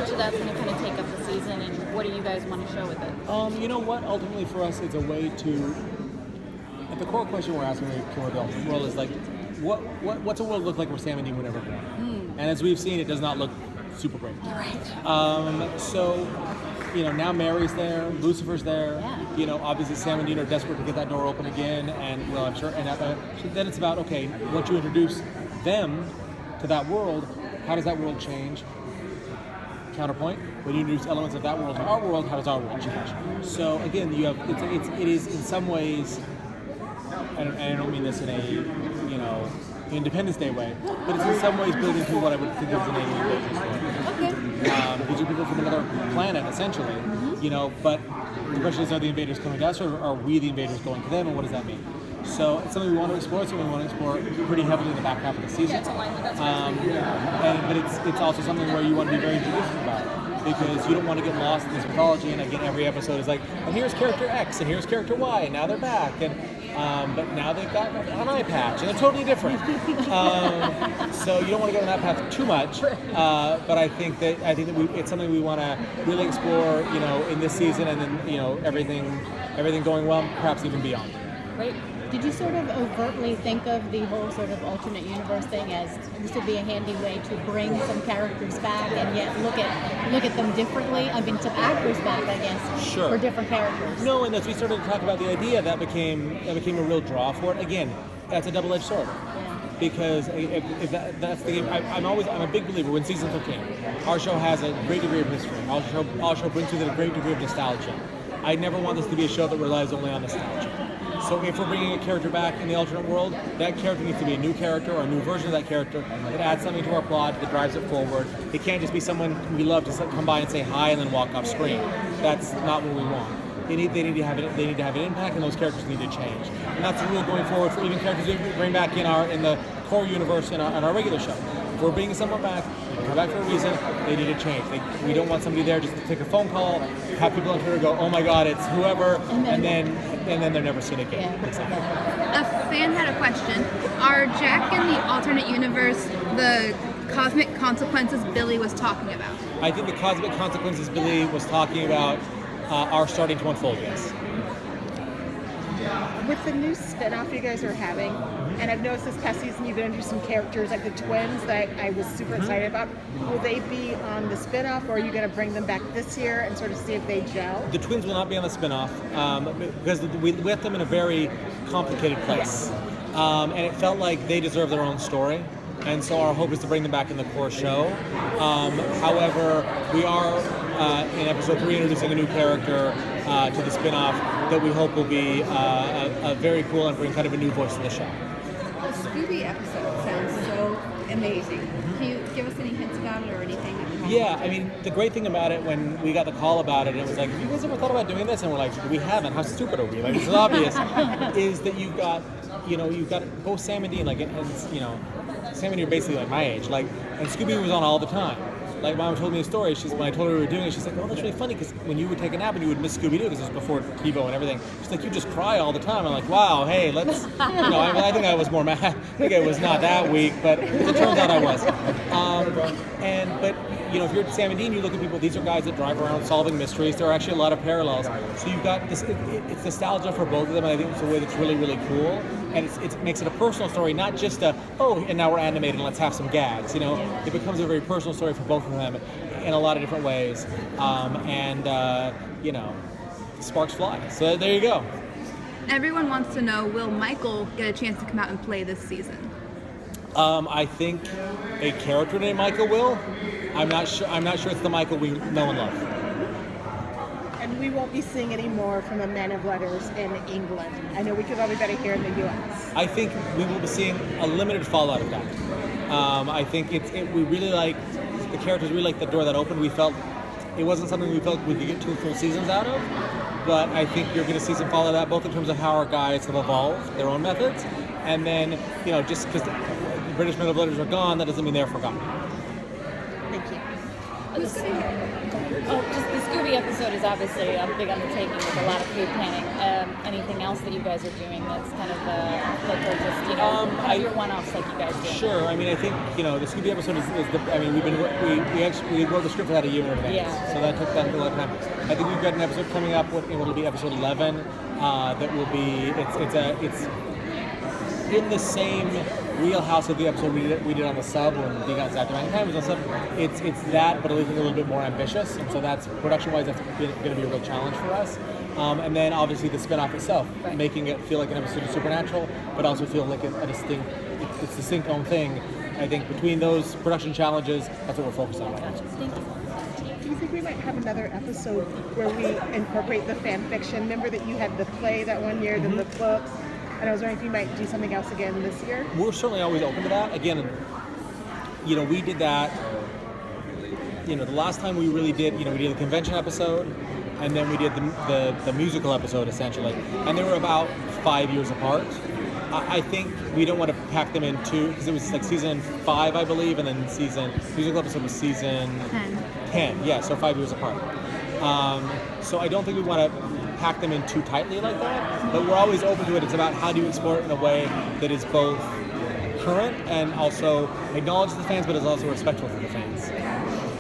much of that's going to kind of take up the season, and what do you guys want to show with it? You know what? Ultimately, for us, it's a way to. At the core question we're asking for the ultimate world is like, what's a world look like where Sam and Dean were never born? And as we've seen, it does not look super great. Right. So, now Mary's there, Lucifer's there. Yeah. Obviously Sam and Dean are desperate to get that door open again, and well, I'm sure. And then it's about once you introduce them to that world, how does that world change? Counterpoint: when you introduce elements of that world to our world, how does our world change? So again, you have it is in some ways, and I don't mean this in a Independence Day way, but it's in some ways built into what I would think of as an alien invasion story. Okay. These are people from another planet, essentially. But the question is, are the invaders coming to us, or are we the invaders going to them, and what does that mean? So it's something we want to explore. It's something we want to explore pretty heavily in the back half of the season. Yeah, it's aligned with that. But it's also something where you want to be very judicious about it, because you don't want to get lost in this mythology. And again, every episode is like, and here's character X, and here's character Y, and now they're back, and but now they've got an eye patch, and they're totally different. So you don't want to go down that path too much. But I think that it's something we want to really explore, in this season, and then everything going well, perhaps even beyond. Great. Did you sort of overtly think of the whole sort of alternate universe thing as this would be a handy way to bring some characters back and yet look at them differently? I mean, some actors back, I guess, Sure. for different characters. No, and as we started to talk about the idea, that became a real draw for it. Again, that's a double-edged sword. Yeah. Because if that's the game, I'm a big believer. When season 13, our show has a great degree of history. Our show brings with it a great degree of nostalgia. I never want this to be a show that relies only on nostalgia. So if we're bringing a character back in the alternate world, that character needs to be a new character or a new version of that character that adds something to our plot, that drives it forward. It can't just be someone we love to come by and say hi and then walk off screen. That's not what we want. They need to have an impact, and those characters need to change. And that's the rule going forward for even characters we bring back in the core universe in our regular show. If we're bringing someone back, they come back for a reason, they need to change. We don't want somebody there just to take a phone call, have people on Twitter go, oh my God, it's whoever, and then they're never seen again. Yeah. Exactly. A fan had a question. Are Jack and the alternate universe the cosmic consequences Billy was talking about? I think the cosmic consequences Billy was talking about are starting to unfold, yes. With the new spin-off you guys are having, and I've noticed this past season you've introduced some characters like the twins that I was super excited about. Will they be on the spin-off, or are you going to bring them back this year and sort of see if they gel? The twins will not be on the spin-off because we left them in a very complicated place. And it felt like they deserve their own story. And so our hope is to bring them back in the core show. However, we are in episode 3 introducing a new character to the spin-off that we hope will be a very cool and bring kind of a new voice to the show. The Scooby episode sounds so amazing. Can you give us any hints about it or anything? Yeah, I mean, the great thing about it, when we got the call about it, it was like, have you guys ever thought about doing this? And we're like, we haven't. How stupid are we? Like, it's obvious. Is that you've got both Sam and Dean, Sam and Dean are basically like my age, and Scooby was on all the time. Like, Mom told me a story. When I told her we were doing it, she's like, "Oh, that's really funny because when you would take a nap and you would miss Scooby-Doo because it was before TiVo and everything." She's like, "You just cry all the time." I'm like, "Wow, hey, let's." I think I was more mad. I think I was not that weak, but it turns out I was. But if you're Sam and Dean, you look at people. These are guys that drive around solving mysteries. There are actually a lot of parallels. So you've got this. It's nostalgia for both of them, and I think it's a way that's really, really cool. And it makes it a personal story, not just and now we're animated and let's have some gags. It becomes a very personal story for both of them in a lot of different ways. Sparks fly. So there you go. Everyone wants to know, will Michael get a chance to come out and play this season? I think a character named Michael will. I'm not sure it's the Michael we know and love. And we won't be seeing any more from the Men of Letters in England. I know we could all be better here in the U.S. I think we will be seeing a limited fallout of that. I think we really like the characters. We like the door that opened. We felt it wasn't something we felt we could get 2 full seasons out of. But I think you're going to see some fallout of that, both in terms of how our guys have evolved their own methods, and then just because the British Men of Letters are gone, that doesn't mean they're forgotten. Thank you. Oh, just the Scooby episode is obviously a big undertaking with a lot of pre-planning. Anything else that you guys are doing that's kind of like, or just, you know, kind of your one-offs like you guys do? Sure. I mean, I think, you know, the Scooby episode is the. I mean, we wrote the script for that a year in advance, Yeah. so that took a lot of time. I think we've got an episode coming up. It'll be episode 11. That will be. It's in the same wheelhouse of the episode we did on the sub when we got Zack Time was on sub. It's that, but I think a little bit more ambitious, and so that's production-wise, that's going to be a real challenge for us. And then obviously the spin-off itself, Right. making it feel like an episode of Supernatural, but also feel like a distinct, it's distinct own thing. I think between those production challenges, that's what we're focused on right now. Thank you. Do you think we might have another episode where we incorporate the fan fiction? Remember that you had the play that one year, then the books, and I was wondering if you might do something else again this year? We're certainly always open to that. Again, you know, we did that. You know, the last time we really did, you know, we did the convention episode, and then we did the musical episode essentially, and they were about 5 years apart. I think we don't want to pack them in two because it was like season 5, I believe, and then musical episode was season 10. Yeah, so 5 years apart. So I don't think we want to pack them in too tightly like that, but we're always open to it. It's about how do you explore it in a way that is both current and also acknowledges the fans, but is also respectful for the fans.